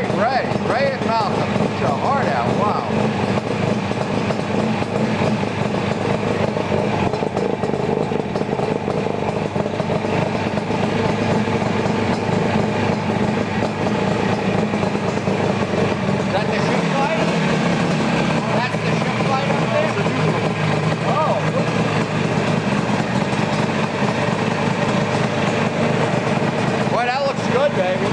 right, Ray and Malcolm. Put your heart out. Wow. Is that the ship light? Oh, that's the ship light up there? Oh, boy, that looks good, baby.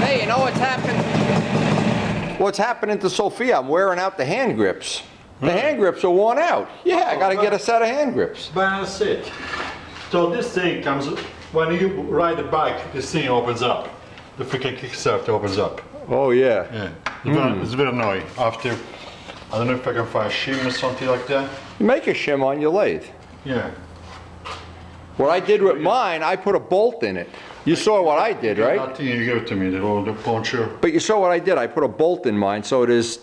Hey, you know what's happened? What's happening to Sophia? I'm wearing out the hand grips. The hand grips are worn out. Yeah, I gotta get a set of hand grips. But that's it. So this thing comes, when you ride the bike, this thing opens up. The freaking kickstart opens up. Oh yeah. Yeah, it's very annoying. After, I don't know if I can find a shim or something like that. You make a shim on your lathe. Yeah. What I did with mine, I put a bolt in it. You saw what I did, right? That thing you gave it to me, the puncher. But you saw what I did. I put a bolt in mine, so it is.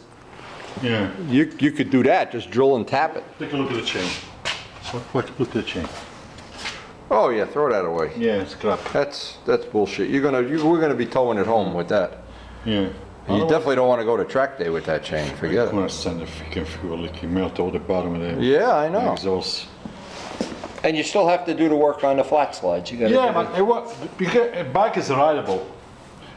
Yeah. You could do that. Just drill and tap it. Take a look at the chain. Look at the chain. Oh yeah, throw that away. Yeah, it's crap. That's bullshit. We're gonna be towing it home with that. Yeah. And you definitely don't want to go to track day with that chain. Forget I'm it. gonna send the freaking fuel leak. You melt all the bottom of the Yeah, I know. exhaust. And you still have to do the work on the flat slides. You gotta. Yeah, but because a bike is rideable.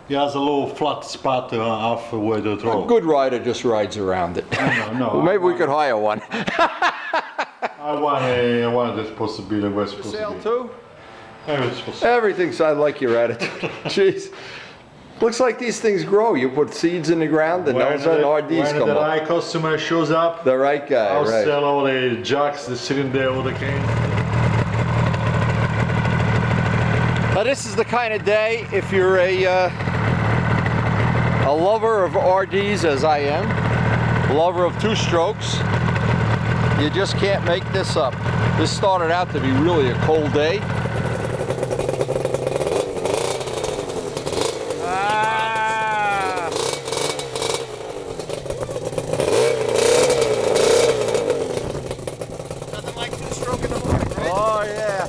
It has a little flat spot halfway the A road. good rider just rides around it. No, Well, maybe we could hire one. I want this supposed to be the way it's supposed Sale to be. too? Everything's supposed to Everything's. I like your attitude. Jeez. Looks like these things grow. You put seeds in the ground, and those are RDs when come the up. right customer shows up, The right guy, I'll right? sell all the jacks that's sitting there with the cane. Now this is the kind of day, if you're a lover of RDs as I am, a lover of two strokes, you just can't make this up. This started out to be really a cold day. Ah. Nothing like two stroke in the morning, right? Oh yeah.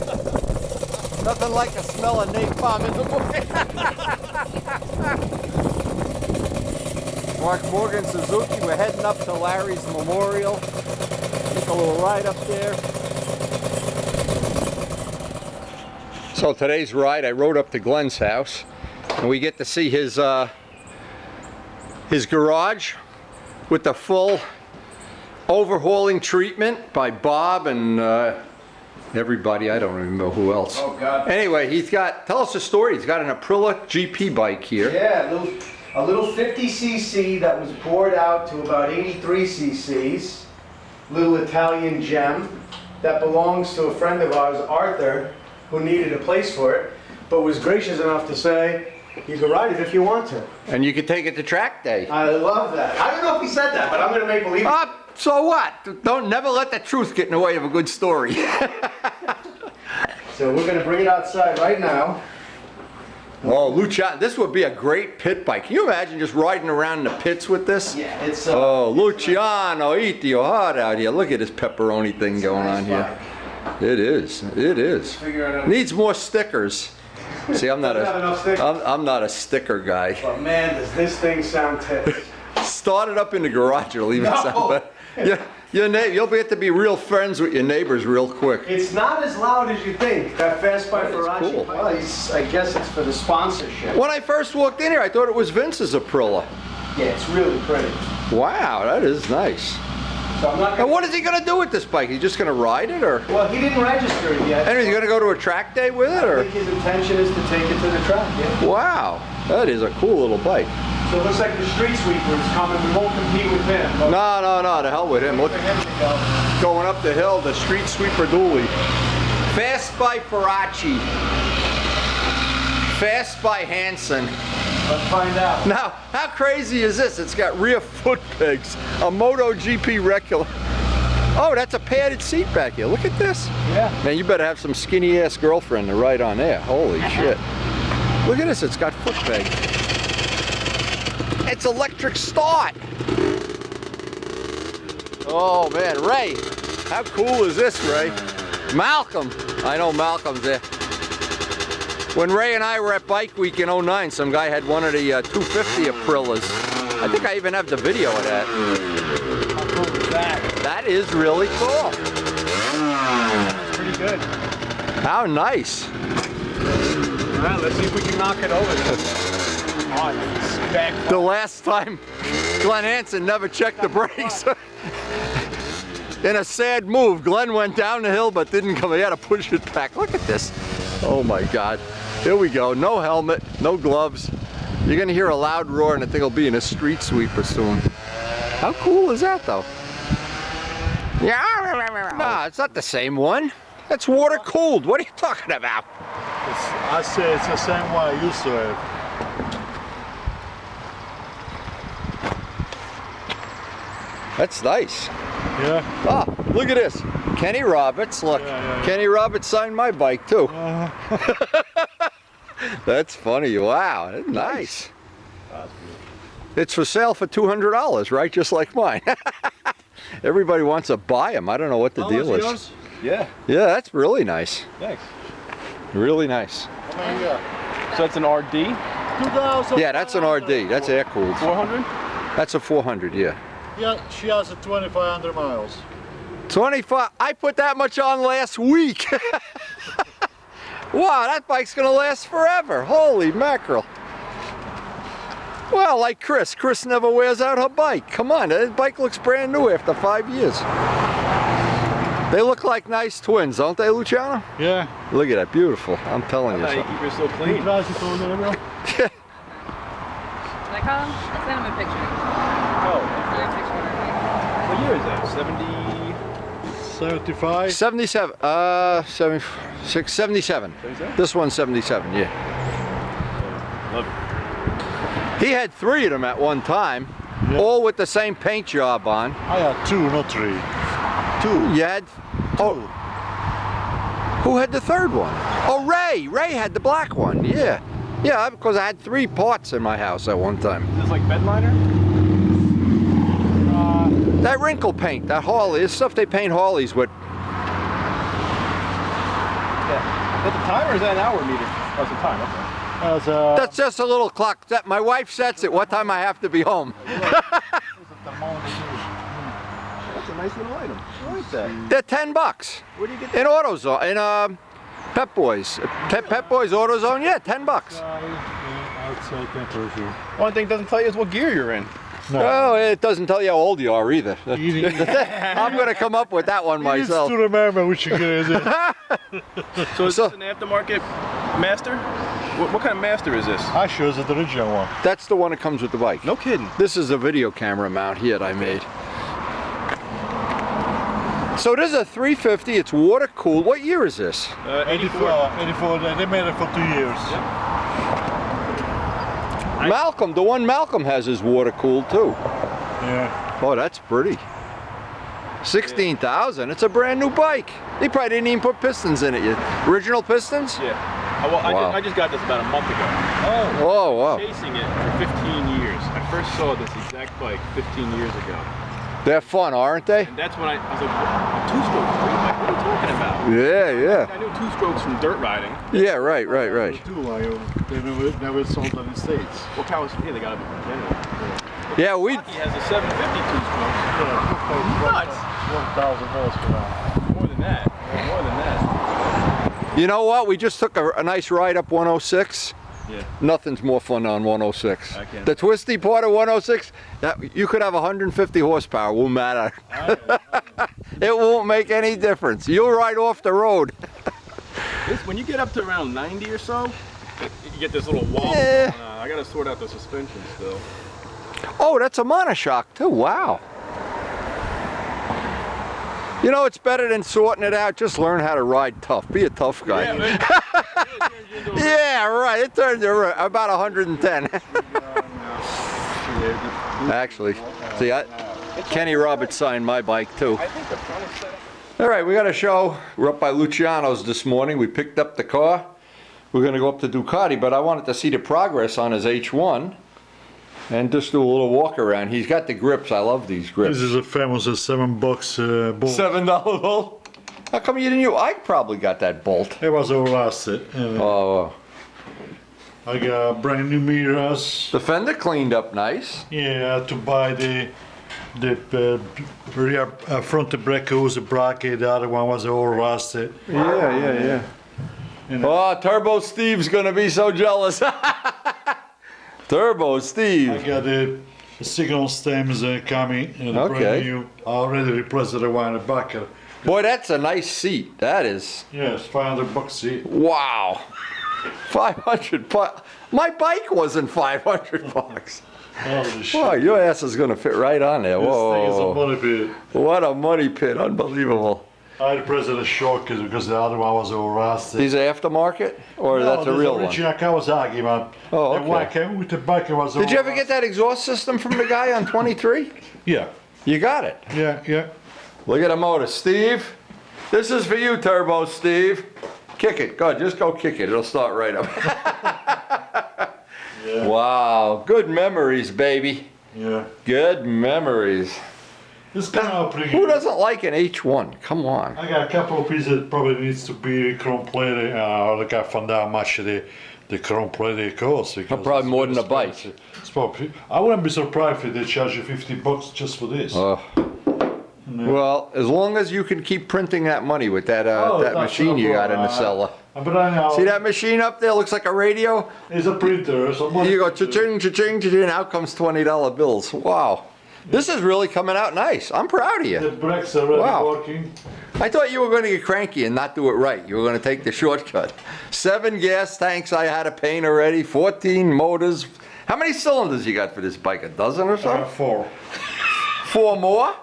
Nothing like the smell of napalm in the morning. Mark Morgan Suzuki, we're heading up to Larry's Memorial. Take a little ride up there. So today's ride, I rode up to Glenn's house, and we get to see his garage with the full overhauling treatment by Bob and everybody. I don't remember who else. Oh God. Anyway, tell us the story. He's got an Aprilia GP bike here. Yeah, a little 50cc that was bored out to about 83 cc's. Little Italian gem that belongs to a friend of ours, Arthur, who needed a place for it, but was gracious enough to say, you can ride it if you want to. And you can take it to track day. I love that. I don't know if he said that, but I'm going to make believe. So what? Never let the truth get in the way of a good story. So we're going to bring it outside right now. Oh, Luciano, this would be a great pit bike. Can you imagine just riding around in the pits with this? Yeah, it's Oh, Luciano, eat your heart out here. Look at this pepperoni thing going on here. It is. It is. Figure it out. Needs more stickers. See, I'm not Doesn't have enough stickers. I'm not a sticker guy. But man, does this thing sound tits. Start it up in the garage, it'll even No. sound better. You'll get to be real friends with your neighbors real quick. It's not as loud as you think. That Fast by Faraci. cool. Well, I guess it's for the sponsorship. When I first walked in here, I thought it was Vince's Aprilia. Yeah, it's really pretty. Wow, that is nice. So I'm not Now, gonna, what is he going to do with this bike? He's just going to ride it, or? well, he didn't register it yet. And he's going to go to a track day with it, I or? think his intention is to take it to the track, yeah. Wow, that is a cool little bike. So it looks like the street sweeper is coming. We won't compete with him. But No, to hell with him. Look, for him to go. going up the hill, the street sweeper dually. Fast by Faraci. Fast by Hansen. Let's find out. Now, how crazy is this? It's got rear foot pegs, a MotoGP regular. Oh, that's a padded seat back here. Look at this. Yeah. Man, you better have some skinny ass girlfriend to ride on there. Holy shit. Look at this, it's got foot pegs. It's electric start. Oh man, Ray, How cool is this, Ray? Malcolm. I know Malcolm's there. When Ray and I were at Bike Week in '09, some guy had one of the 250 Aprilas. I think I even have the video of that. How cool is that? That is really cool. That's pretty good. How nice. All right, let's see if we can knock it over. On, back. The last time Glenn Hansen never checked the brakes. In a sad move, Glenn went down the hill but didn't come. He had to push it back. Look at this. Oh my God. Here we go. No helmet, no gloves. You're gonna hear a loud roar and the thing will be in a street sweeper soon. How cool is that though? Yeah. Nah, it's not the same one. That's water cooled. What are you talking about? I say it's the same one I used to have. That's nice. Yeah. Ah, look at this. Kenny Roberts, look. Yeah. Kenny Roberts signed my bike too. That's funny. Wow, that's nice. It's for sale for $200, right? Just like mine. Everybody wants to buy them. I don't know what the deal is. Yours? Yeah, Yeah, that's really nice. thanks. Really nice. How many you got? So it's an RD 2,000. Yeah, that's an RD. That's air cooled. 400? That's a 400, yeah. Yeah, she has a 2,500 miles. 25. I put that much on last week. Wow, that bike's gonna last forever. Holy mackerel. Well, like Chris. Chris never wears out her bike. Come on, that bike looks brand new after 5 years. They look like nice twins, don't they, Luciano? Yeah. Look at that, beautiful. I'm telling you How do you something. keep her so clean? Should I call him? I'll send him a picture. Oh, Send him a picture of her what year is that? 70? 75. 77, 76, 77. 77? This one's 77, yeah. Love it. He had 3 of them at one time, Yeah. all with the same paint job on. I had 2, not 3. 2. You had, oh, who had the third one? Oh, Ray. Ray had the black one, yeah. Yeah, because I had 3 parts in my house at one time. Is this like bed liner? That wrinkle paint, that Harley, is stuff they paint Harleys with. Yeah. Is that the time or is that an hour meter? Oh, it's a time, okay. That's That's just a little clock. My wife sets it what time I have to be home. That's a nice little item. I like that. They're $10. Where do you get In AutoZone, in Pep Boys. Pep Boys AutoZone, yeah, $10. outside temperature. One thing it doesn't tell you is what gear you're in. Oh, it doesn't tell you how old you are either. Easy. I'm gonna come up with that one myself. to remember which gear is it. So is So- this an aftermarket master? What kind of master is this? I chose the original one. That's the one that comes with the bike. No kidding. This is a video camera mount here that I made. So this is a 350, it's water cooled. What year is this? 84. 84. They made it for 2 years. Malcolm, the one Malcolm has is water cooled too. Yeah. Oh, that's pretty. 16,000, it's a brand new bike. They probably didn't even put pistons in it yet. Original pistons? Yeah. Well, Wow. I just got this about a month ago. Oh, wow. Chasing it for 15 years. I first saw this exact bike 15 years ago. They're fun, aren't they? And that's when I was like, a two-stroke? What are you talking about? Yeah. I knew 2 strokes from dirt riding. Yeah, right. Two, they never sold it in the States. Well, cows, yeah, they got to be Canada. Yeah, we. He has a 750 2-stroke. Yeah, Nuts. $1,000 for that. More than that. More than that. You know what? We just took a nice ride up 106. Yeah. Nothing's more fun on 106. I can't. The twisty part of 106, you could have 150 horsepower, won't matter. It won't make any difference. You'll ride off the road. When you get up to around 90 or so, you get this little wobble. Yeah. I got to sort out the suspension still. Oh, that's a monoshock too. Wow. You know, it's better than sorting it out. Just learn how to ride tough. Be a tough guy. Yeah, man. Yeah, right. It turns you about 110. Actually, see, Kenny Roberts signed my bike too. I think the front is set up. All right, we got a show. We're up by Luciano's this morning. We picked up the car. We're going to go up to Ducati, but I wanted to see the progress on his H1. And just do a little walk around. He's got the grips. I love these grips. This is a famous $7 bolt. $7 bolt? How come you didn't use? I probably got that bolt. It was all rusted. Oh, I got brand new mirrors. the fender cleaned up nice. Yeah, I had to buy the rear front brake was a bracket. The other one was all rusted. Yeah. Oh, Turbo Steve's gonna be so jealous. Turbo I Steve. got the signal stems coming. Okay. Brand new. I already replaced the one in the back. Boy, that's a nice seat. That is. Yes, $500 seat. Wow. 500 bucks. My bike wasn't 500 bucks. Holy shit. Wow, your ass is gonna fit right on there. This thing is a Whoa. money pit. What a money pit. Unbelievable. I replaced the shock because the other one was all rusted. These aftermarket? Or that's a real one? Original Kawasaki, man. Oh, The one okay. came with the back was all Did you ever get rusted. that exhaust system from the guy on 23? Yeah, You got it. yeah. Look at the motor. Steve, this is for you, Turbo Steve. Kick it. Go ahead, just go kick it. It'll start right up. Yeah. Wow. Good memories, baby. Yeah. Good memories. This kind of pretty Who good. doesn't like an H1? Come on. I got a couple of pieces that probably needs to be chrome plated. Like I found out how much the chrome plated costs. because Probably it's more than a expensive. bike. It's probably, I wouldn't be surprised if they charge you $50 just for this. Well, as long as you can keep printing that money with that Oh, that that's machine no you got in the problem. cellar. But I know See that machine up there? Looks like a radio. it's a printer. So You go cha-ching, cha-ching, cha-ching, out comes $20 bills. Wow. This is really coming out nice. I'm proud of The you. brakes are already Wow. working. I thought you were going to get cranky and not do it right. You were going to take the shortcut. 7 gas tanks I had to paint already, 14 motors. How many cylinders you got for this bike? A dozen or so? 4. 4 more?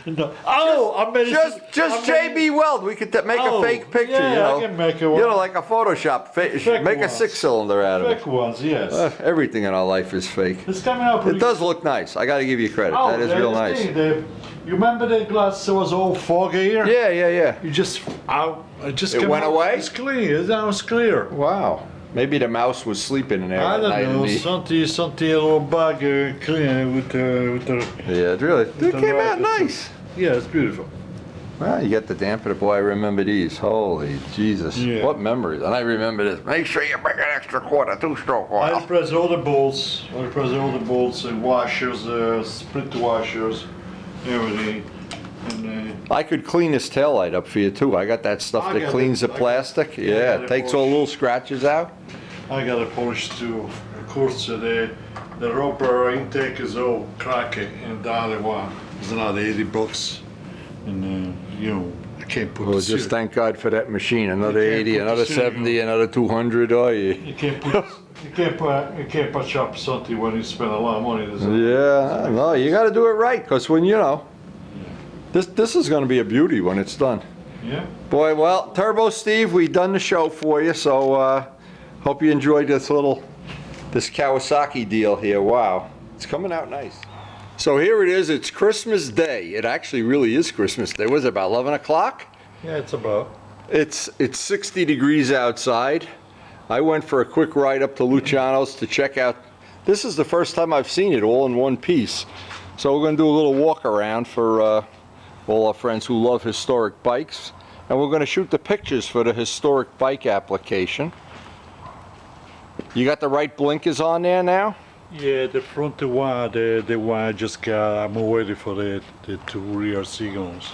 No. Oh, I made it. Just JB Weld. We could make a Oh, fake picture, yeah, you know. I can make a You one. know, like a Photoshop. Fake Make a ones. 6-cylinder out of it. Fake ones, yes. Everything in our life is fake. It's coming out pretty It does look nice. I got to give you credit. Oh, That is real nice. You remember the glass was all foggy here? Yeah. You just, it just It came went out. away? It's clear. Now it's clear. Wow. Maybe the mouse was sleeping in there I at don't night. know. and he- Something a little bug clear with the. Yeah, it really. It the came out right- nice. Yeah, it's beautiful. Well, you got the dampener. Boy, I remember these. Holy Jesus. Yeah. What memories. And I remember this. Make sure you bring an extra quarter 2-stroke I oil. press all the bolts. Washers, split washers, everything. And, I could clean this taillight up for you too. I got that stuff I that got cleans it. the I got- plastic. yeah, I Yeah, got it it takes all the polished. little scratches out. I got a polish too. Of course, the rubber intake is all cracked, and the other one is another $80. And I can't put Well, the just seal- thank God for that machine. Another You can't 80, put the another seal, 70, another 200. Oh, yeah. You can't patch up something when you spend a lot of money. Yeah, no, you got to do it right, because when this is going to be a beauty when it's done. Yeah. Boy, well, Turbo Steve, we've done the show for you, so hope you enjoyed this Kawasaki deal here. Wow, it's coming out nice. So here it is. It's Christmas Day. It actually really is Christmas Day. Was it about 11 o'clock? Yeah, it's about. It's 60 degrees outside. I went for a quick ride up to Luciano's to check out. This is the first time I've seen it all in one piece. So we're going to do a little walk around for all our friends who love historic bikes. And we're going to shoot the pictures for the historic bike application. You got the right blinkers on there now? Yeah, the front one, the one I just got. I'm waiting for the 2 rear signals.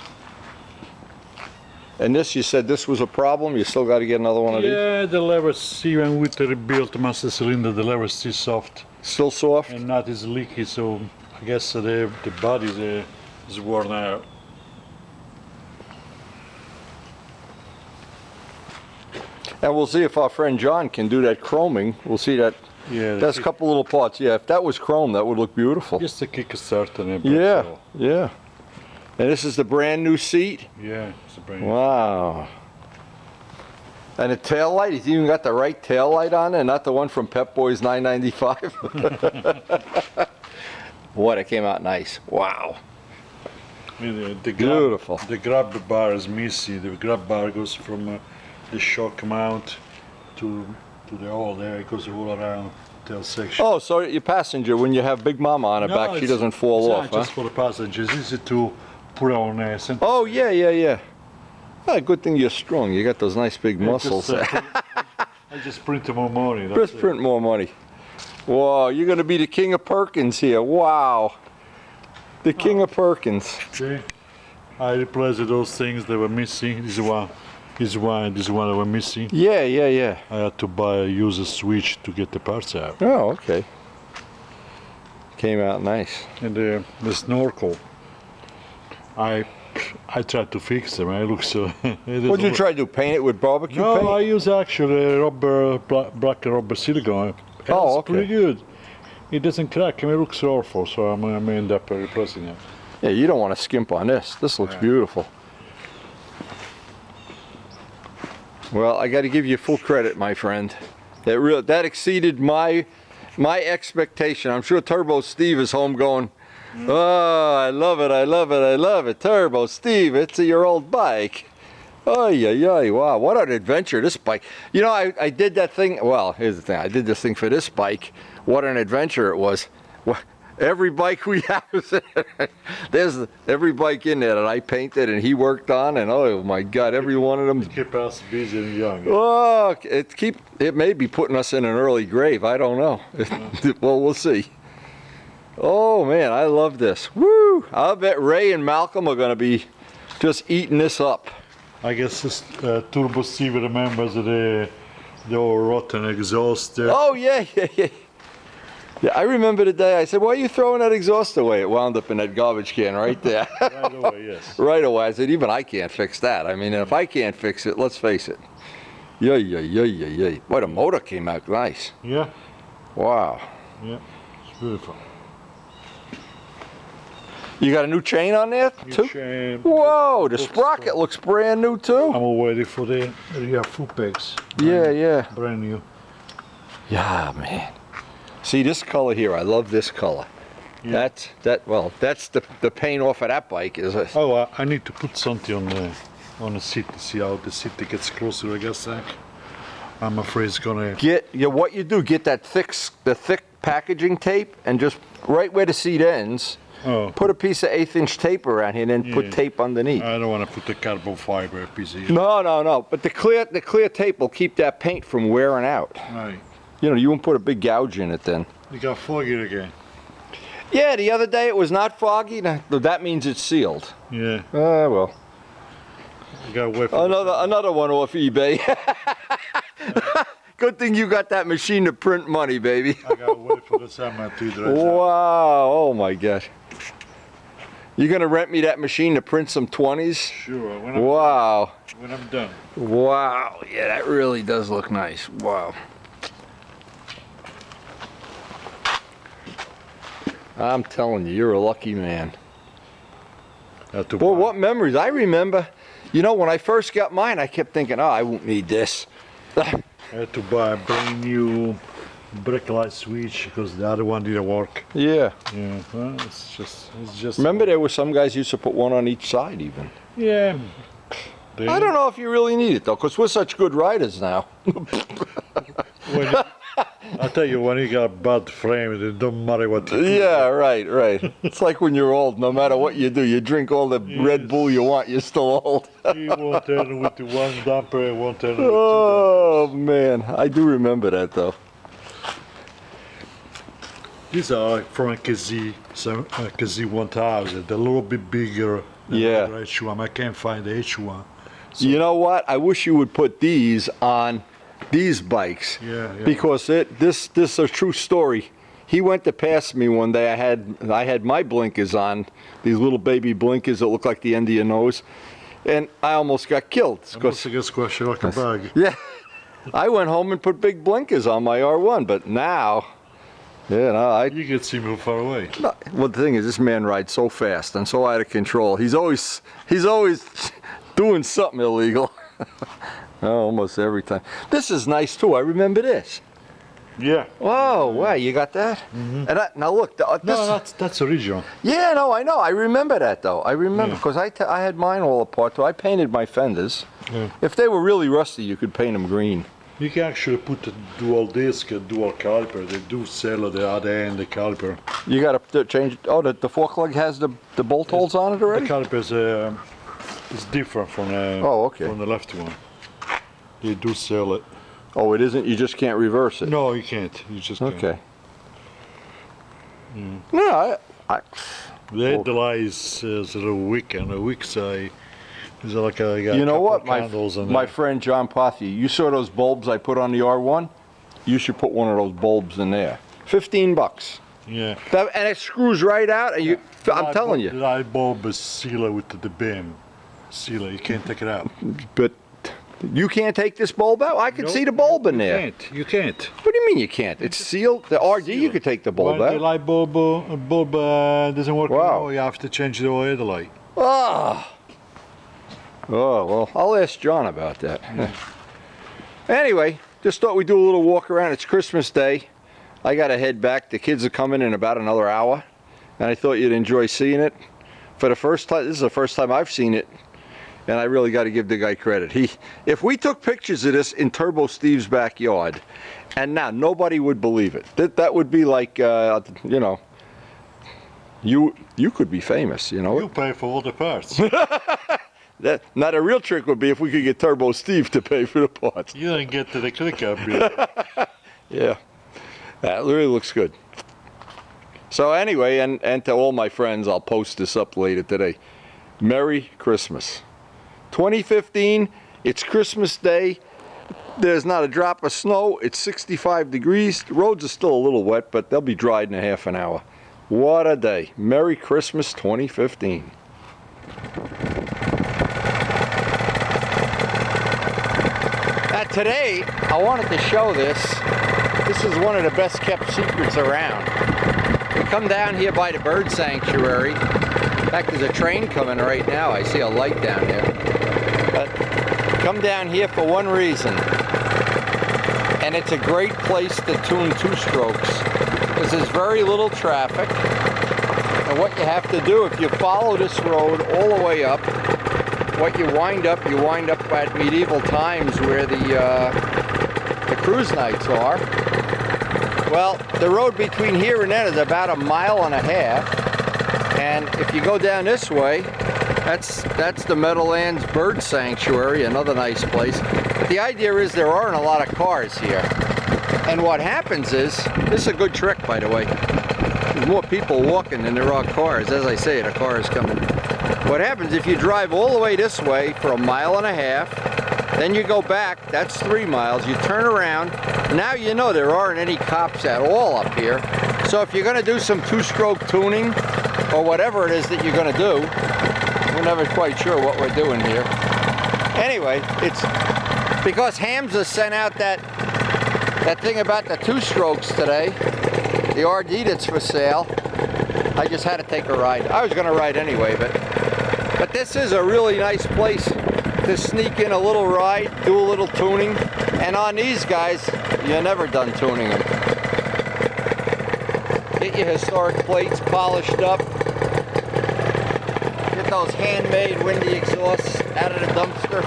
And this, you said this was a problem? You still got to get another one of these? Yeah, the levers, even with the rebuilt master cylinder, the levers still soft Still soft? and not as leaky. So I guess the body is worn out. And we'll see if our friend John can do that chroming. We'll see that. Yeah, That's a couple little parts. Yeah, if that was chrome, that would look beautiful. just a kickstart and a Yeah, brake. yeah. And this is the brand new seat. Yeah, it's a brand new. Wow. And the tail light, he's even got the right tail light on it, not the one from Pep Boys 995. Boy, that came out nice. Wow. The Beautiful. The grab bar is missing. The grab bar goes from the shock mount to the hole there. It goes all around. tail section. Oh, so your passenger, when you have Big Mama on her back, she it's- doesn't fall it's off, not huh? just for the passengers. Easy to put on center. Oh, yeah, yeah, yeah. Ah, good thing you're strong. You got those nice big Yeah, muscles. I just print more money. That's Just it. print more money. Wow, you're going to be the king of Perkins here. Wow. The king of Perkins. See? I replaced those things that were missing. This one that were missing. Yeah, yeah, yeah. I had to buy a user switch to get the parts out. Oh, okay. Came out nice. And the snorkel, I tried to fix them. I look so. What'd you try to do? Paint it with barbecue No, paint? I use actually rubber, black rubber silicone. Oh, It's pretty okay. good. It doesn't crack. I mean, it looks awful, so I'm gonna end up replacing it. Yeah, you don't want to skimp on this. This looks beautiful. Well, I got to give you full credit, my friend. That exceeded my expectation. I'm sure Turbo Steve is home going, oh, I love it, I love it, I love it. Turbo Steve, it's your old bike. Oh, yeah, wow, what an adventure, this bike. You know, I did that thing, well, here's the thing. I did this thing for this bike. What an adventure it was. Every bike we have, there's every bike in there that I painted and he worked on, and oh my God, every one of them. Keep us busy and young. Oh, it may be putting us in an early grave. I don't know. Well, we'll see. Oh man, I love this. Woo! I'll bet Ray and Malcolm are going to be just eating this up. I guess this Turbo Steve remembers the old rotten exhaust there. Oh yeah. Yeah, I remember the day I said, why are you throwing that exhaust away? It wound up in that garbage can right there. Right away, yes. Right away. I said, even I can't fix that. I mean, if I can't fix it, let's face it. Yeah. Boy, the motor came out nice. Yeah, Wow. yeah, it's beautiful. You got a new chain on there, too? Chain. Whoa, the sprocket looks brand new, too. I'm all ready for the rear full pegs. Yeah. Brand new. Yeah, man. See this color here, I love this color. Yeah. That's the paint off of that bike, is it? Oh, I need to put something on the seat to see how the seat gets closer, I guess. I'm afraid it's gonna. What you do, get the thick packaging tape, and just right where the seat ends, put a piece of 1/8" tape around here, and then put tape underneath. I don't want to put the carbon fiber piece of. No. But the clear tape will keep that paint from wearing out. Right. You know, you won't put a big gouge in it then. You got foggy again. Yeah, the other day it was not foggy. That means it's sealed. Yeah. Well. You got wet. For Another one off eBay. Good thing you got that machine to print money, baby. I got to wait for the summer to dry. Wow, oh my gosh. You gonna rent me that machine to print some 20s? Sure. Wow. When I'm done. Wow, yeah, that really does look nice. Wow. I'm telling you, you're a lucky man. Boy, what memories. I remember, you know, when I first got mine, I kept thinking, oh, I won't need this. I had to buy a brand new brake light switch because the other one didn't work. Yeah. Yeah, well, it's just. Remember there were some guys used to put one on each side even. Yeah. I don't know if you really need it though, because we're such good riders now. I tell you, when you got a bad frame, it don't matter what you do. Yeah, right. It's like when you're old, no matter what you do, you drink all the Red Bull you want, you're still old. You won't turn with the one damper, you won't turn with two Oh man, I do remember that though. These are from a KZ1000. They're a little bit bigger than Yeah. the H1. I can't find the H1. You know what? I wish you would put these on these bikes. Yeah. Because this is a true story. He went to pass me one day. I had my blinkers on, these little baby blinkers that look like the end of your nose, and I almost got killed. I must have just squashed like a bag. Yeah, I went home and put big blinkers on my R1, but now, You can see me far away. well, the thing is, this man rides so fast and so out of control. He's always doing something illegal. Almost every time. This is nice too. I remember this. Yeah. Oh, wow, you got that? And now look, this. No, that's original. Yeah, no, I know. I remember that though. I remember because I had mine all apart too. I painted my fenders. Yeah. If they were really rusty, you could paint them green. You can actually put a dual disc, a dual caliper. They do sell the other end, the caliper. You got to change. Oh, the fork lug has the bolt holes on it already. The caliper is different from from the left one. They do sell it. Oh, it isn't. You just can't reverse it. No, you can't. You just can't. Okay. No, The headlight is a little weak, and the weak side is like a. You know what, my friend. friend John Pothier, you saw those bulbs I put on the R1? You should put one of those bulbs in there. $15. Yeah. And it screws right out. And you, I'm telling you. The light bulb is sealed with the beam. Sealed. You can't take it out. But you can't take this bulb out? I can see the bulb in there. You can't. What do you mean you can't? It's sealed. The RD, you could take the bulb When out. the light bulb doesn't work anymore, you have to change the headlight. Oh. Oh, well, I'll ask John about that. Anyway, just thought we'd do a little walk around. It's Christmas Day. I got to head back. The kids are coming in about another hour. And I thought you'd enjoy seeing it. For the first time, this is the first time I've seen it. And I really got to give the guy credit. If we took pictures of this in Turbo Steve's backyard, and now nobody would believe it. That would be like, you know, you could be famous, you know. You pay for all the parts. Now the real trick would be if we could get Turbo Steve to pay for the parts. You didn't get to the clicker bit. Yeah, that really looks good. So anyway, and to all my friends, I'll post this up later today. Merry Christmas. 2015, it's Christmas Day. There's not a drop of snow. It's 65 degrees. The roads are still a little wet, but they'll be dried in a half an hour. What a day. Merry Christmas 2015. Now today, I wanted to show this. This is one of the best kept secrets around. We come down here by the bird sanctuary. In fact, there's a train coming right now. I see a light down there. But come down here for one reason. And it's a great place to tune two-strokes. Because there's very little traffic. And what you have to do, if you follow this road all the way up, what you wind up at medieval times where the cruise nights are. Well, the road between here and there is about 1.5 miles. And if you go down this way, that's the Meadowlands Bird Sanctuary, another nice place. But the idea is there aren't a lot of cars here. And what happens is, this is a good trick, by the way. There's more people walking than there are cars. As I say, the car is coming. What happens if you drive all the way this way for 1.5 miles, then you go back, that's 3 miles, you turn around, now you know there aren't any cops at all up here. So if you're going to do some two-stroke tuning, or whatever it is that you're going to do, we're never quite sure what we're doing here. Anyway, it's because Hamza sent out that thing about the two-strokes today, the RD that's for sale. I just had to take a ride. I was going to ride anyway, but this is a really nice place to sneak in a little ride, do a little tuning, and on these guys, you're never done tuning them. Get your historic plates polished up. Get those handmade windy exhausts out of the dumpster.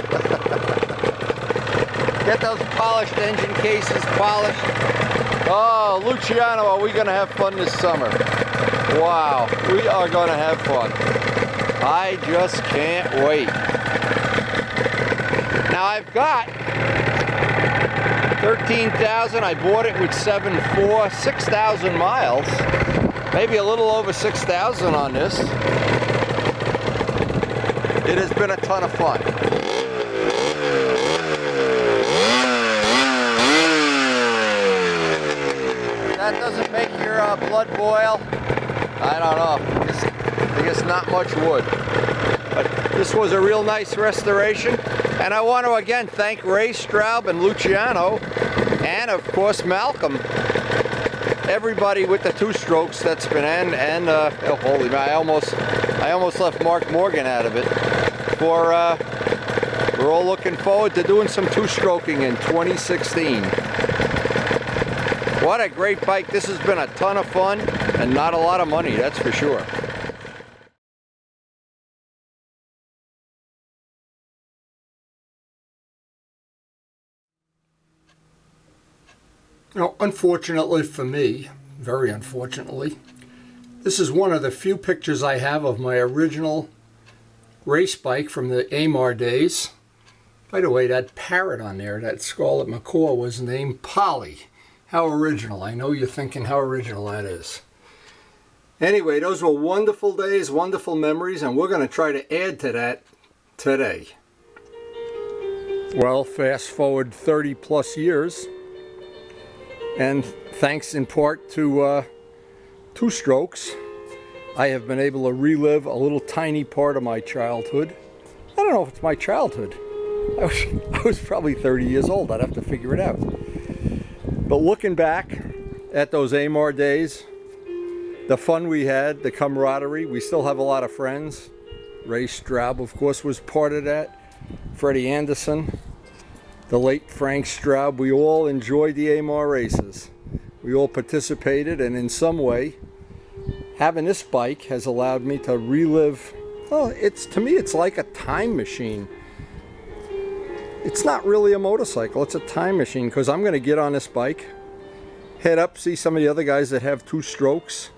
Get those polished engine cases polished. Oh, Luciano, are we going to have fun this summer? Wow, we are going to have fun. I just can't wait. Now I've got 13,000. I bought it with 7.4, 6,000 miles. Maybe a little over 6,000 on this. It has been a ton of fun. That doesn't make your blood boil. I don't know. I guess not much wood. But this was a real nice restoration. And I want to again thank Ray Straub and Luciano, and of course Malcolm. Everybody with the two-strokes that's been in, and oh, holy man, I almost left Mark Morgan out of it. We're all looking forward to doing some two-stroking in 2016. What a great bike. This has been a ton of fun and not a lot of money, that's for sure. Now, unfortunately for me, very unfortunately, this is one of the few pictures I have of my original race bike from the AMAR days. By the way, that parrot on there, that Scarlet Macaw, was named Polly. How original. I know you're thinking how original that is. Anyway, those were wonderful days, wonderful memories, and we're going to try to add to that today. Well, fast forward 30 plus years, and thanks in part to Two Strokes, I have been able to relive a little tiny part of my childhood. I don't know if it's my childhood. I was probably 30 years old. I'd have to figure it out. But looking back at those AMAR days, the fun we had, the camaraderie, we still have a lot of friends. Ray Straub, of course, was part of that. Freddie Anderson, the late Frank Straub. We all enjoyed the AMAR races. We all participated, and in some way, having this bike has allowed me to relive. Well, to me, it's like a time machine. It's not really a motorcycle, it's a time machine, because I'm going to get on this bike, head up, see some of the other guys that have Two Strokes,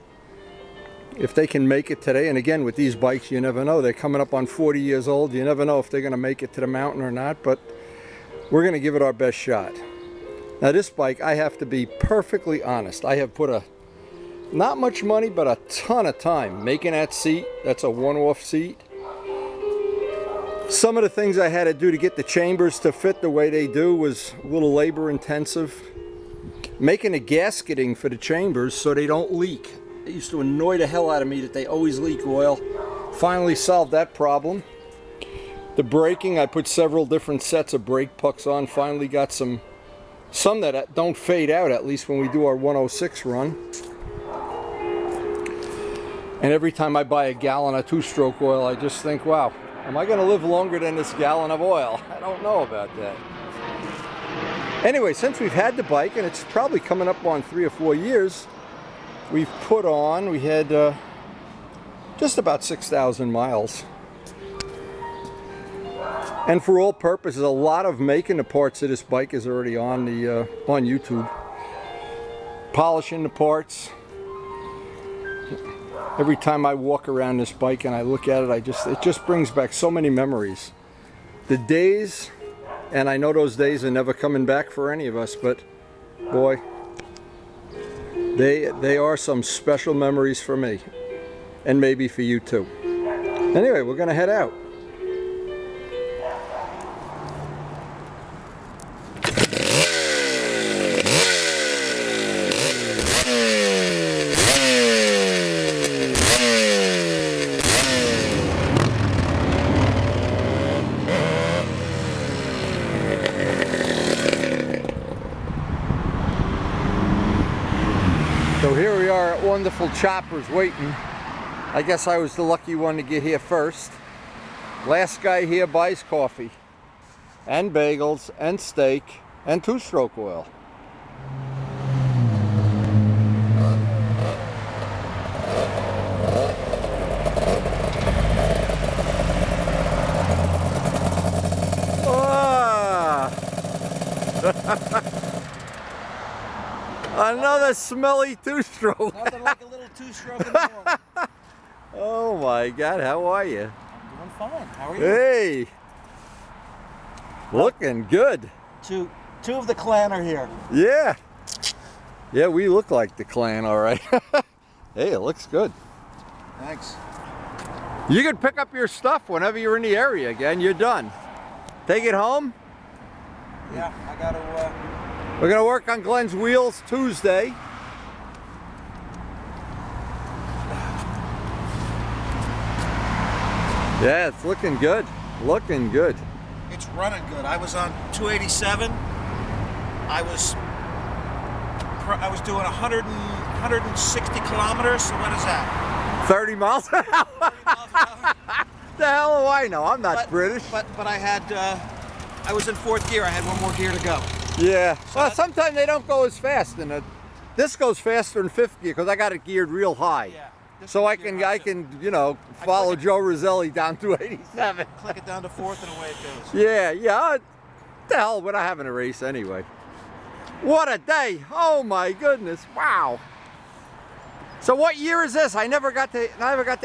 if they can make it today. And again, with these bikes, you never know. They're coming up on 40 years old. You never know if they're going to make it to the mountain or not, but we're going to give it our best shot. Now this bike, I have to be perfectly honest, I have put not much money, but a ton of time making that seat. That's a one-off seat. Some of the things I had to do to get the chambers to fit the way they do was a little labor intensive. Making a gasketing for the chambers so they don't leak. It used to annoy the hell out of me that they always leak oil. Finally solved that problem. The braking, I put several different sets of brake pucks on. Finally got some that don't fade out, at least when we do our 106 run. And every time I buy a gallon of two-stroke oil, I just think, wow, am I going to live longer than this gallon of oil? I don't know about that. Anyway, since we've had the bike, and it's probably coming up on 3 or 4 years, we had just about 6,000 miles. And for all purposes, a lot of making the parts of this bike is already on YouTube. Polishing the parts. Every time I walk around this bike and I look at it, it just brings back so many memories. The days, and I know those days are never coming back for any of us, but boy, they are some special memories for me, and maybe for you too. Anyway, we're gonna head out. So here we are at Wonderful Choppers waiting. I guess I was the lucky one to get here first. Last guy here buys coffee and bagels and steak and two-stroke oil. Another smelly two-stroke. Nothing like a little two-stroke in the morning. Oh my God, how are you? Doing fine. How are you? Hey, looking good. Two of the clan are here. Yeah. Yeah, we look like the clan, all right. Hey, it looks good. Thanks. You can pick up your stuff whenever you're in the area again. You're done. Take it home. Yeah, I got to... We're going to work on Glenn's wheels Tuesday. Yeah, it's looking good. Looking good. It's running good. I was on 287. I was doing 160 kilometers. So what is that? 30 miles an hour. 30 miles an hour. The hell do I know? I'm not British. But I had... I was in 4th gear. I had one more gear to go. Yeah. Well, sometimes they don't go as fast. This goes faster in 5th gear because I got it geared real high. Yeah. So I can, you know, follow Joe Roselli down to 87. Click it down to 4th and away it goes. Yeah. The hell, we're not having a race anyway. What a day. Oh my goodness. Wow. So what year is this? I never got to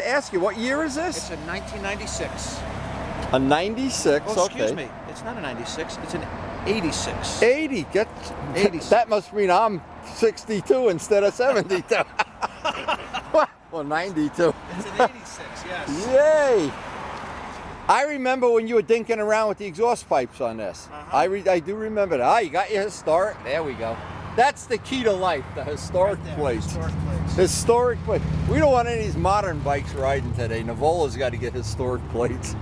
ask you. What year is this? It's a 1996. A 96. Oh, okay. excuse me. It's not a 96. It's an 86. 80. 86. That must mean I'm 62 instead of 72. Well, 92. It's an 86, yes. Yay! I remember when you were dinking around with the exhaust pipes on this. I do remember that. Ah, you got your historic. There we go. That's the key to life, the historic plates. Historic plates. Historic plates. We don't want any of these modern bikes riding today. Navola's got to get historic plates.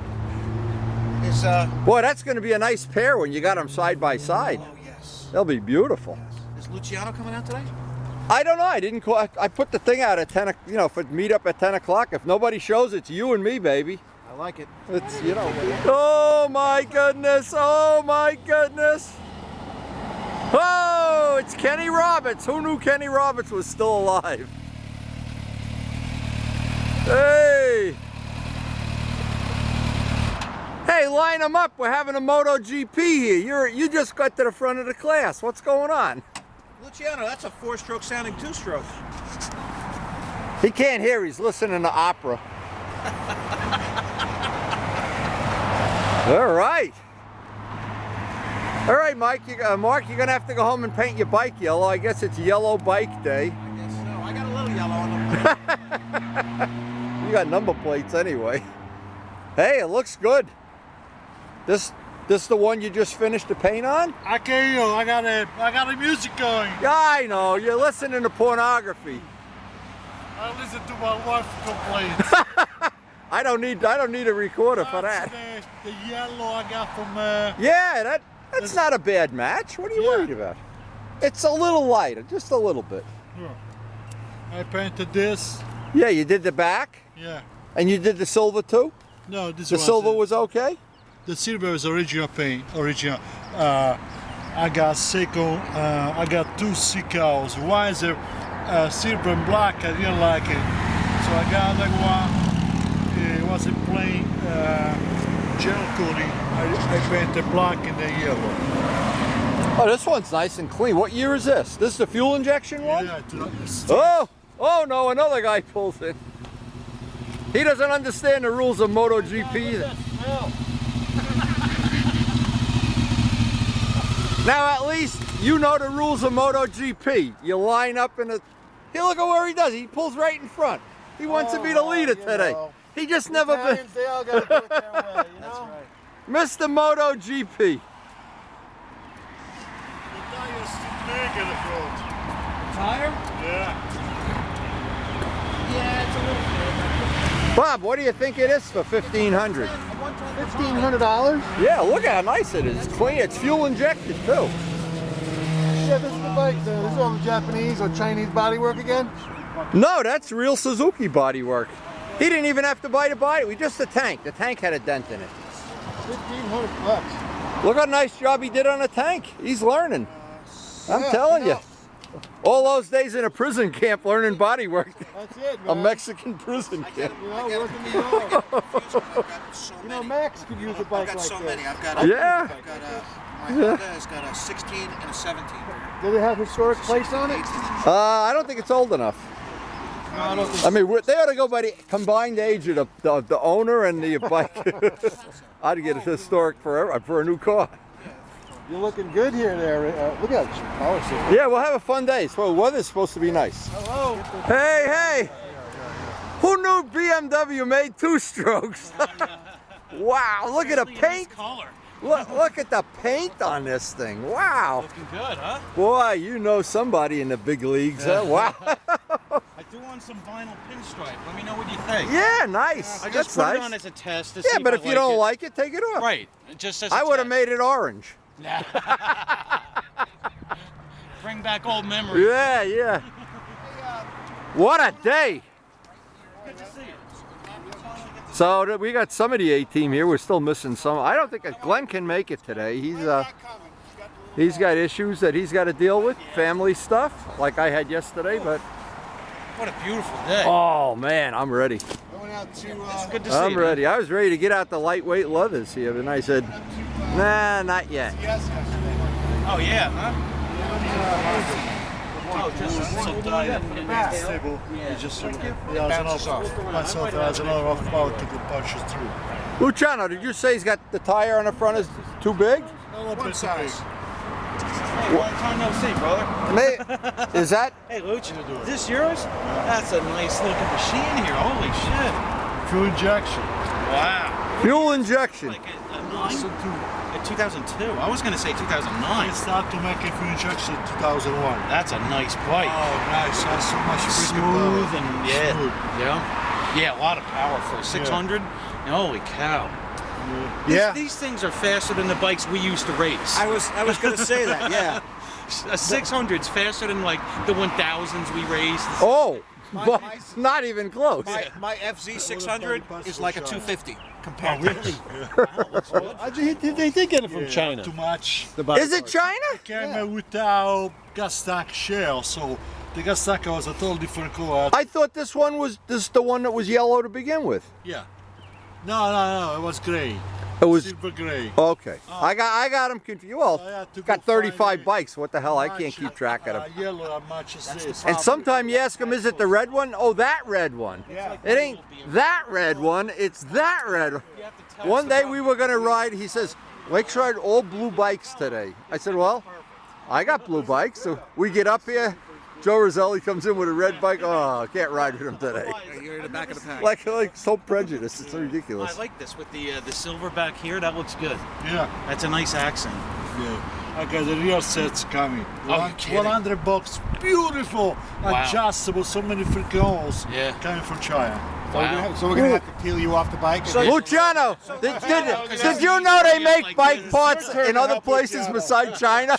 Is, Boy, that's going to be a nice pair when you got them side by side. oh, yes. They'll be beautiful. Is Luciano coming out today? I don't know. I didn't call. I put the thing out at 10. You know, for meet up at 10 o'clock. If nobody shows, it's you and me, baby. I like it. It's, you know. Oh my goodness. Oh my goodness. Oh, it's Kenny Roberts. Who knew Kenny Roberts was still alive? Hey. Hey, line them up. We're having a MotoGP here. You just got to the front of the class. What's going on? Luciano, that's a 4-stroke sounding 2-stroke. He can't hear. He's listening to opera. All right. All right, Mike. Mark, you're going to have to go home and paint your bike yellow. I guess it's Yellow Bike Day. I guess so. I got a little yellow on the You got number plates anyway. Hey, it looks good. This the one you just finished the paint on? I can you. I got a music going. Yeah, I know. You're listening to pornography. I listen to my wife complaints. I don't need a recorder for that. The yellow I got from. Yeah, that's not a bad match. What are you worried about? It's a little lighter, just a little bit. I painted this. Yeah, you did the back, Yeah. and you did the silver too. No, this The silver was okay. The silver is original paint. Original. I got second. I got 2 decals. One is a silver and black. I didn't like it, so I got another one. It was a plain gel coating. I painted black and the yellow. Oh, this one's nice and clean. What year is this? This is the fuel injection one? Yeah, Oh no, another guy pulls in. He doesn't understand the rules of MotoGP either. Now at least you know the rules of MotoGP. You line up in a... Hey, look at where he does. He pulls right in front. He wants to be the leader today. know. He just never been... They all gotta do it their way, you know? Mr. MotoGP. The tire's too big in the front. tire? Yeah. Yeah, it's a little bit. Bob, what do you think it is for $1,500? $1,500? Yeah, look how nice it is. It's clean. It's fuel injected too. Yeah, this is the bike. This is all the Japanese or Chinese bodywork again? No, that's real Suzuki bodywork. He didn't even have to buy the body. Just the tank. The tank had a dent in it. $1,500. Look how nice job he did on the tank. He's learning. I'm telling you. All those days in a prison camp learning bodywork. That's it, A man. Mexican prison camp. You know, working the yard. You know, Max could use a bike I've got like so this. many. I've got Yeah. my Honda has got a 16 and a 17. Do they have historic plates on it? I don't think it's old enough. No, I don't think I mean, they ought to go by the combined age of the owner and the bike. I'd get it historic for a new car. You're looking good here there. Look at that power system. Yeah, we'll have a fun day. So the weather's supposed to be nice. Hello. Hey, hey! Who knew BMW made 2 strokes? Wow, look at the paint. Look at the paint on this thing. Wow. Looking good, huh? Boy, you know somebody in the big leagues, huh? Wow. I threw on some vinyl pinstripe. Let me know what you think. Yeah, nice. I That's just put nice. it on as a test to see Yeah, but if if you don't like it, take it off. Right. Just as a I would have test. made it orange. Bring back old memories. Yeah, yeah. What a day. Good to see you. So we got some of the A team here. We're still missing some. I don't think Glenn can make it today. He's got issues that he's got to deal with, family stuff, like I had yesterday. But What a beautiful day. oh man, I'm ready. Going out to, It's good to see I'm you. ready. I was ready to get out the lightweight leathers here, and I said, nah, not yet. yes, Oh yeah, huh? Oh, just so tight. Stable. It's just myself has another off power to go punches through. Luciano, did you say he's got the tire on the front is too big? One size. Hey, long time no see, brother. Is that? Hey, Luch, is this yours? That's a nice looking machine here. Holy shit. Fuel injection. Wow. Fuel injection. Like a 2002. I was going to say 2009. I started to make a fuel injection in 2001. That's a nice bike. Oh, nice. That's so much Smooth and Smooth. yeah, a lot of power for a 600. Holy cow. Yeah. These things are faster than the bikes we used to race. I was going to say that, yeah. A 600's faster than like the 1000s we raced. Oh, but not even close. My FZ 600 is like a 250 Oh, compared to They did get it from China. Too much. Is it China? Came without gas tank shell, so the gas tank was a totally different color. I thought this was the one that was yellow to begin with. Yeah. No, it was gray. It was Silver gray. okay. I got them confused. Well, I had to go got 35 find bikes. What the hell? I can't keep track of them. Yellow as much as this. And sometimes you ask them, is it the red one? Oh, that red one. Yeah. It ain't that red one. It's that red one. One day we were gonna ride. He says, "Let's ride all blue bikes today." I said, "Well, I got blue bikes." So we get up here. Joe Roselli comes in with a red bike. Oh, I can't ride with him today. You're in the back of the pack. Like so prejudiced. It's so I ridiculous. like this with the silver back here. That looks good. Yeah. That's a nice accent. Yeah. I got the real sets coming. Oh, you kidding? $100, beautiful, Wow. adjustable, so many freaking holes Yeah. coming from China. Wow. So we're going to have to peel you off the bike? Luciano, did you know they make bike parts in other places besides China?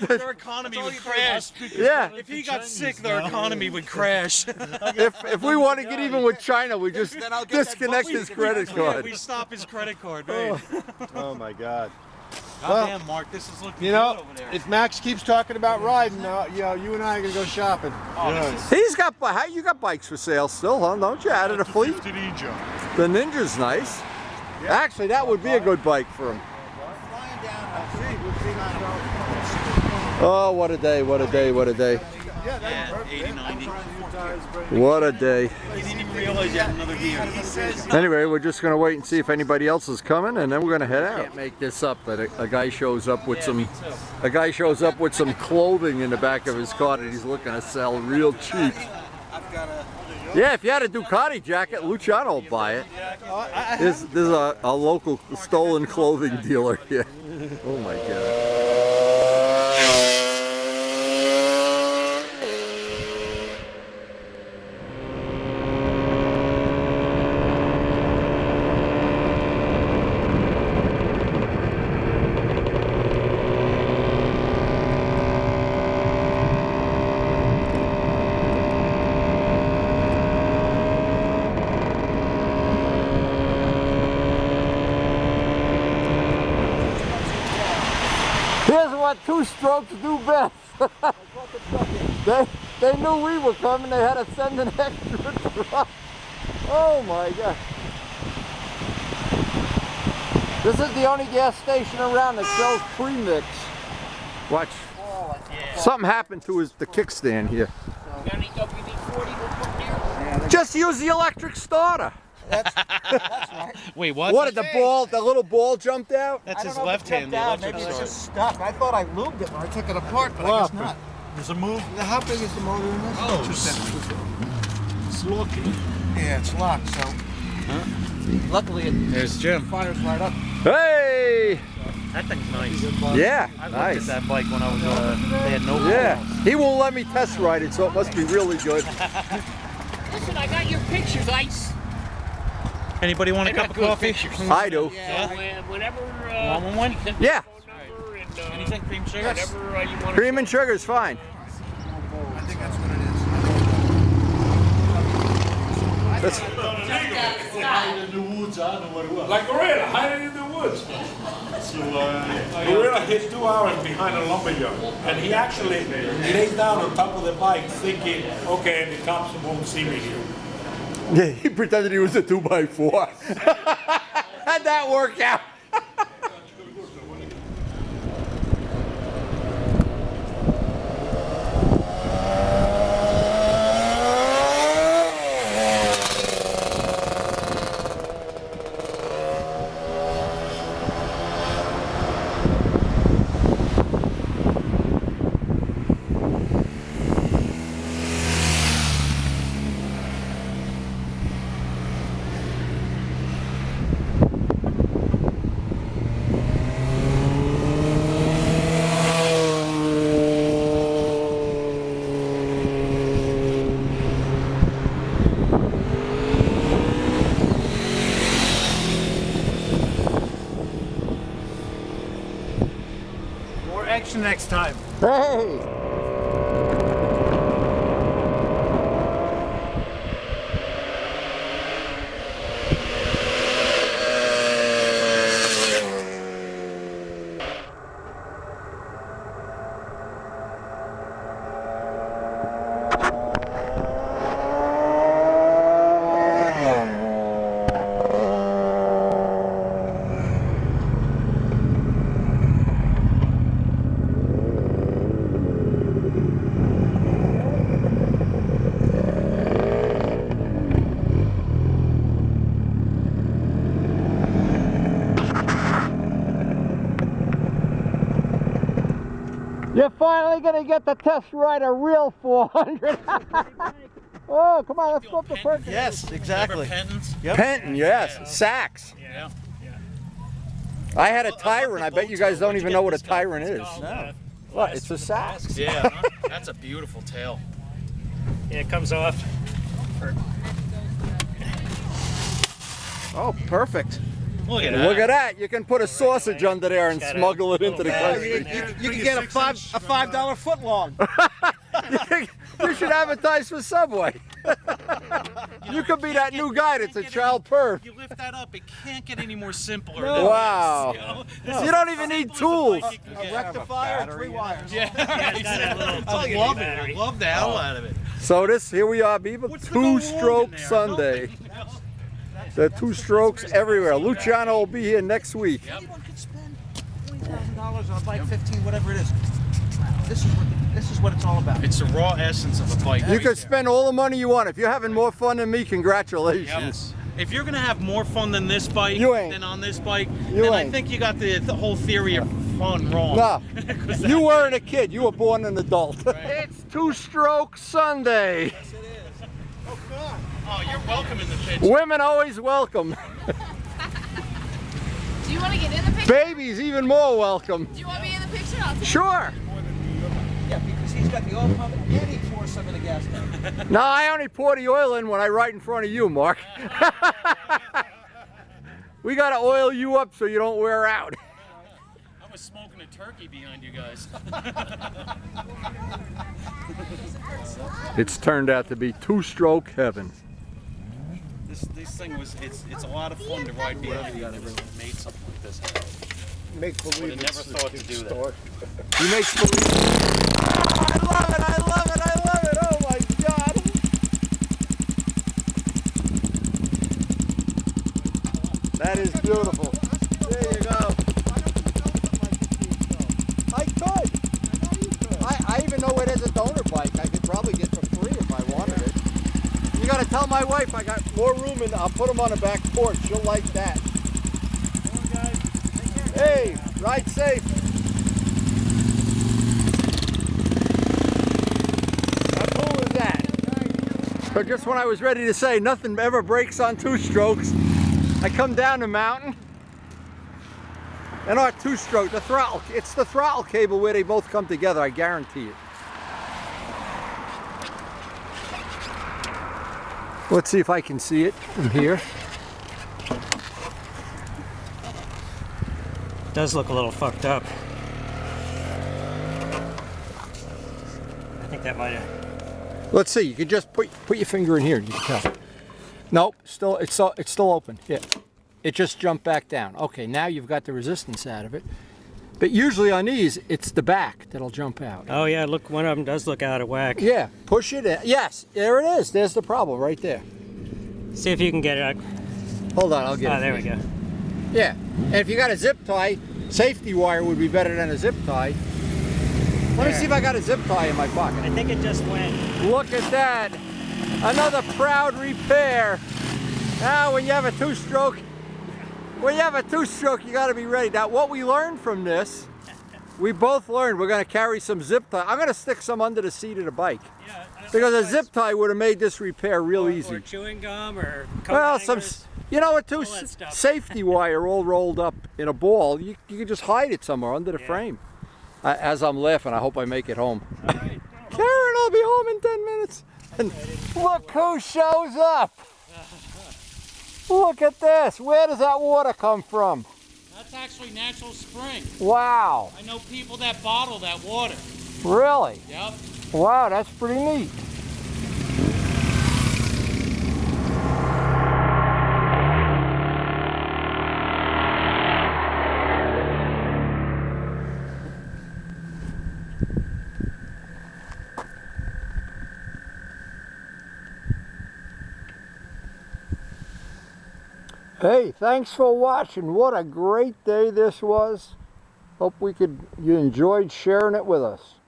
Their economy would crash. Yeah. If he got sick, their economy would crash. If we want to get even with China, we just disconnect his credit card. We stop his credit card, right? Oh my God. God damn, Mark, this is looking You good know, over there. if Max keeps talking about riding, you and I are going to go shopping. Oh, this is- He's got you got bikes for sale still, huh? Don't you? Out of the fleet. 50 Ninja. The Ninja's nice. Actually, that would be a good bike for him. Oh, what a day! What a day! What a day! yeah, 80, 90. What a day! You didn't even realize you had another gear. Anyway, we're just gonna wait and see if anybody else is coming, and then we're gonna head out. Can't make this up. That a guy shows up with some clothing in the back of his car that he's looking to sell real cheap. Yeah, if you had a Ducati jacket, Luciano will buy it. There's a local stolen clothing dealer here. Oh my God. Here's what two strokes do best. they knew we were coming. They had to send an extra truck. Oh my God. This is the only gas station around that sells premix. Watch. Something happened to the kickstand here. Just use the electric starter. Wait, what? What did the little ball jumped out? That's his left hand, the electric Maybe it's start. just stuck. I thought I lubed it when I took it apart, but I guess not. There's a move. How big is the motor in this? Oh, 250. It's locking. Yeah, it's locked, so. Luckily it There's Jim. fires right up. Hey! That thing's nice. Yeah, I looked nice. at that bike when I was, they had no Yeah, balls. he won't let me test ride it, so it must be really good. Listen, I got your pictures, Ice. Anybody want a I cup got of good coffee? pictures. I do. So whenever Want one? send me Yeah. your phone number and, Anything cream sugar? whenever you want Cream and sugar is fine. I think that's what it is. That's, Hiding in the woods, I don't know what it was. Like gorilla, hiding in the woods. So, Gorilla hid 2 hours behind a lumberyard, and he actually laid down on top of the bike, thinking, "Okay, the cops won't see me here." yeah, he pretended he was a 2x4. How'd that work out? Catch you next time. Hey! You're finally gonna get to test ride a real 400. Oh, come on, let's go up to Perkins. Yes, exactly. Yep. Penton, yes. Sachs. Yeah. I had a Tyrant. I bet you guys don't even know what a Tyrant is. No. What? It's a Sachs. Yeah, that's a beautiful tail. Yeah, it comes off. Oh, perfect. Look at Look at that. You can put a sausage under there and smuggle it into the country. You can get a $5 foot long. You should advertise for Subway. You could be that new guy that's a child perv. You lift that up, it can't get any more simpler. Wow. You don't even need tools. A rectifier, 3 wires. Yeah, I love it. I love the hell out of it. So here we are, people. What's the go wrong in Two-stroke there? Sunday. The 2 strokes everywhere. Luciano will be here next week. Anyone could spend $20,000 on a bike, 15, whatever it is. This is what it's all about. It's the raw essence of a bike. You could spend all the money you want. If you're having more fun than me, congratulations. Yes. If you're gonna have more fun than this bike, You ain't. than on this bike, You then I ain't. think you got the whole theory of fun wrong. No, 'Cause you that- weren't a kid. You were born an adult. It's 2-stroke Sunday. Oh, you're welcome in the picture. Women always welcome. Do you want to get in the picture? Babies even more welcome. Do you want me in the picture? I'll take Sure. Yeah, because he's got the oil pump and he pours some in the gas tank. No, I only pour the oil in when I ride in front of you, Mark. We gotta oil you up so you don't wear out. I was smoking a turkey behind you guys. It's turned out to be 2-stroke heaven. This thing was, it's a lot of fun to ride behind you. I never made something like this. Make Would believe have never thought to do that. You make I love it, I love it, I love it. Oh my God. That is beautiful. There you go. I could. I even know it is a donor bike. I could probably get for free if I wanted it. You gotta tell my wife I got more room and I'll put them on the back porch. She'll like that. Hey, ride safe. How cool is that? But just when I was ready to say nothing ever breaks on 2 strokes, I come down the mountain and our 2-stroke, the throttle, it's the throttle cable where they both come together, I guarantee it. Let's see if I can see it from here. Does look a little fucked up. I think that might have. Let's see. You can just put your finger in here. You can tell. Nope. It's still open. Yeah. It just jumped back down. Okay. Now you've got the resistance out of it. But usually on these, it's the back that'll jump out. Oh yeah, look, one of them does look out of whack. Yeah. Push it in. Yes. There it is. There's the problem right there. See if you can get it. Hold on. I'll get it. Oh, there we go. Yeah. And if you got a zip tie, safety wire would be better than a zip tie. Let me see if I got a zip tie in my pocket. I think it just went. Look at that. Another proud repair. Now when you have a 2-stroke, you got to be ready. Now what we learned from this, we both learned we're going to carry some zip tie. I'm going to stick some under the seat of the bike. Yeah, Because a zip tie would have made this repair real easy. Or chewing gum or coat Well, hangers. you know what, All that stuff. safety wire all rolled up in a ball. You can just hide it somewhere under the frame. As I'm laughing, I hope I make it home. All right. Karen, I'll be home in 10 minutes. And look who shows up. Look at this. Where does that water come from? Not That's actually natural spring. Wow, I know people that bottle that water. really? Yep. Wow, that's pretty neat. Hey, thanks for watching. What a great day this was. Hope you enjoyed sharing it with us.